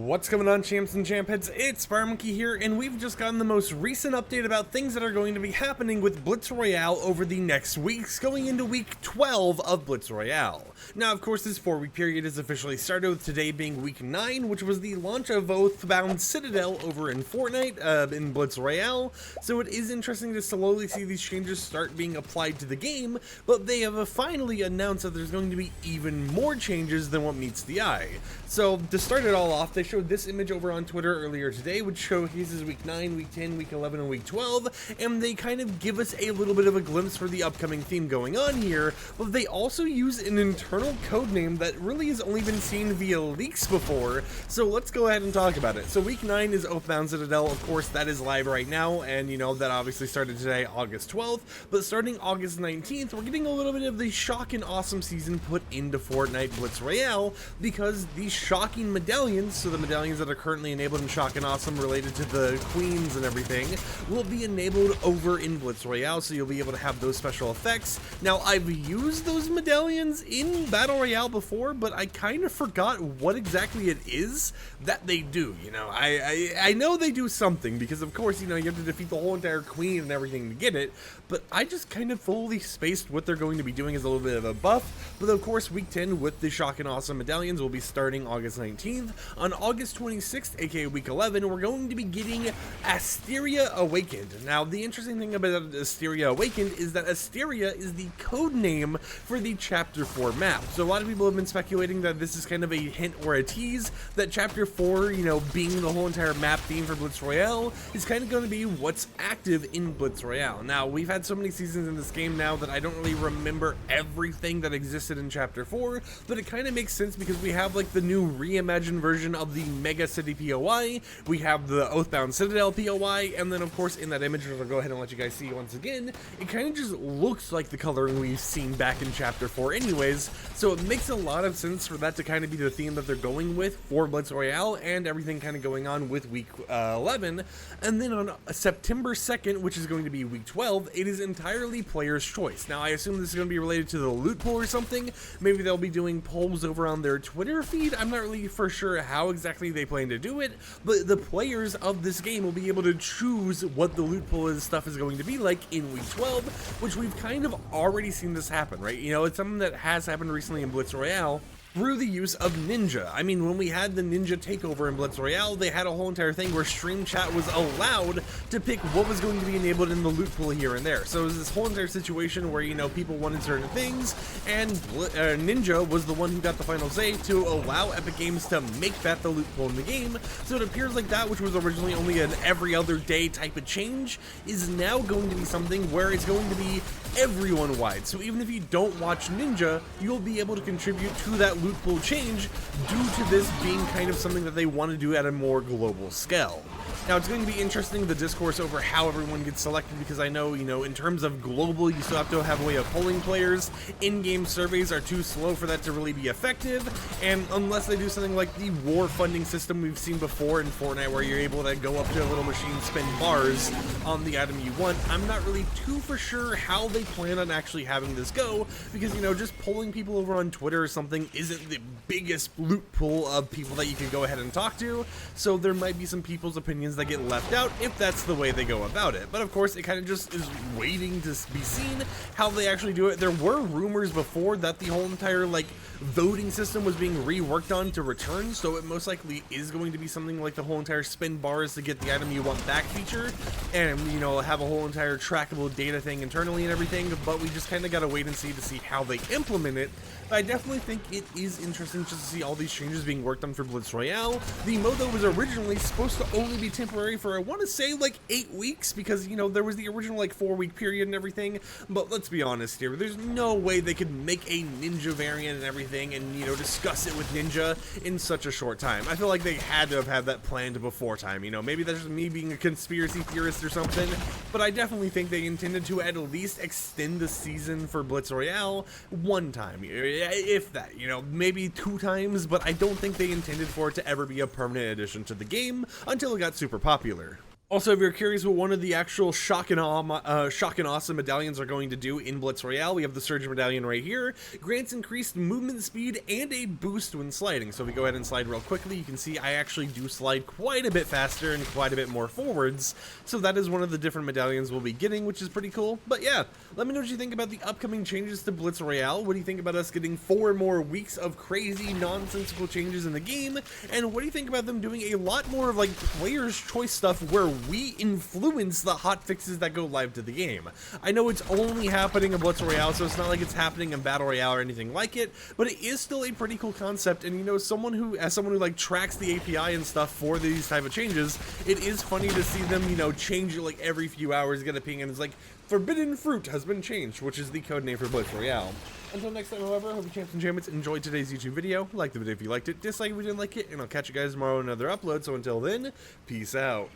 What's going on, champs and champheads? It's FireMonkey here, and we've just gotten the most recent update about things that are going to be happening with Blitz Royale over the next weeks, going into week 12 of Blitz Royale. Now, of course, this 4-week period is officially started, with today being week 9, which was the launch of Oathbound Citadel over in Fortnite, in Blitz Royale, so it is interesting to slowly see these changes start being applied to the game, but they have finally announced that there's going to be even more changes than what meets the eye. So, to start it all off, they showed this image over on Twitter earlier today, which showcases week 9, week 10, week 11, and week 12, and they kind of give us a little bit of a glimpse for the upcoming theme going on here, but they also use an internal code name that really has only been seen via leaks before, so let's go ahead and talk about it. So week 9 is Oathbound Citadel. Of course, that is live right now, and you know, that obviously started today, August 12th, but starting August 19th, we're getting a little bit of the shock and awesome season put into Fortnite Blitz Royale, because these shocking medallions, so the medallions that are currently enabled in Shock and Awesome related to the queens and everything, will be enabled over in Blitz Royale, so you'll be able to have those special effects. Now, I've used those medallions in Battle Royale before, but I kind of forgot what exactly it is that they do, you know. I know they do something, because of course, you know, you have to defeat the whole entire queen and everything to get it, but I just kind of fully spaced what they're going to be doing as a little bit of a buff. But of course, week 10 with the Shock and Awesome medallions will be starting August 19th. On August 26th, aka week 11, we're going to be getting Asteria Awakened. Now, the interesting thing about Asteria Awakened is that Asteria is the code name for the Chapter 4 map. So a lot of people have been speculating that this is kind of a hint or a tease that Chapter 4, you know, being the whole entire map theme for Blitz Royale, is kind of going to be what's active in Blitz Royale. Now, we've had so many seasons in this game now that I don't really remember everything that existed in Chapter 4, but it kind of makes sense because we have like the new reimagined version of the Mega City POI, we have the Oathbound Citadel POI, and then of course in that image, which I'll go ahead and let you guys see once again, it kind of just looks like the coloring we've seen back in Chapter 4 anyways, so it makes a lot of sense for that to kind of be the theme that they're going with for Blitz Royale and everything kind of going on with week 11. And then on September 2nd, which is going to be week 12, it is entirely player's choice. Now, I assume this is going to be related to the loot pool or something. Maybe they'll be doing polls over on their Twitter feed. I'm not really for sure how exactly they plan to do it, but the players of this game will be able to choose what the loot pool stuff is going to be like in week 12, which we've kind of already seen this happen, right? You know, it's something that has happened recently in Blitz Royale through the use of Ninja. I mean, when we had the Ninja takeover in Blitz Royale, they had a whole entire thing where stream chat was allowed to pick what was going to be enabled in the loot pool here and there. So it was this whole entire situation where, you know, people wanted certain things, and Ninja was the one who got the final say to allow Epic Games to make that the loot pool in the game. So it appears like that, which was originally only an every other day type of change, is now going to be something where it's going to be everyone wide. So even if you don't watch Ninja, you'll be able to contribute to that loot pool change due to this being kind of something that they want to do at a more global scale. Now, it's going to be interesting, the discourse over how everyone gets selected, because I know, you know, in terms of global, you still have to have a way of polling players. In-game surveys are too slow for that to really be effective, and unless they do something like the war funding system we've seen before in Fortnite, where you're able to go up to a little machine, spend bars on the item you want, I'm not really too for sure how they plan on actually having this go, because, you know, just polling people over on Twitter or something isn't the biggest loot pool of people that you can go ahead and talk to, so there might be some people's opinions that get left out if that's the way they go about it. But of course, it kind of just is waiting to be seen how they actually do it. There were rumors before that the whole entire like voting system was being reworked on to return, so it most likely is going to be something like the whole entire spend bars to get the item you want back feature, and you know, have a whole entire trackable data thing internally and everything. But we just kind of got to wait and see to see how they implement it. But I definitely think it is interesting just to see all these changes being worked on for Blitz Royale. The mode though was originally supposed to only be temporary for, I want to say, like 8 weeks, because, you know, there was the original like 4-week period and everything. But let's be honest here, there's no way they could make a Ninja variant and everything and, you know, discuss it with Ninja in such a short time. I feel like they had to have had that planned before time, you know. Maybe that's just me being a conspiracy theorist or something, but I definitely think they intended to at least extend the season for Blitz Royale one time, if that, you know, maybe 2 times, but I don't think they intended for it to ever be a permanent addition to the game until it got super popular. Also, if you're curious what one of the actual shock and awesome medallions are going to do in Blitz Royale, we have the Surge Medallion right here. Grants increased movement speed and a boost when sliding. So if we go ahead and slide real quickly, you can see I actually do slide quite a bit faster and quite a bit more forwards. So that is one of the different medallions we'll be getting, which is pretty cool. But yeah, let me know what you think about the upcoming changes to Blitz Royale. What do you think about us getting 4 more weeks of crazy, nonsensical changes in the game? And what do you think about them doing a lot more of like player's choice stuff where we influence the hot fixes that go live to the game? I know it's only happening in Blitz Royale, so it's not like it's happening in Battle Royale or anything like it, but it is still a pretty cool concept. And you know, as someone who like tracks the API and stuff for these type of changes, it is funny to see them, you know, change it like every few hours, get a ping, and it's like, forbidden fruit has been changed, which is the code name for Blitz Royale. Until next time, however, I hope you champs and champions enjoyed today's YouTube video. Like the video if you liked it, dislike if you didn't like it, and I'll catch you guys tomorrow on another upload. So until then, peace out.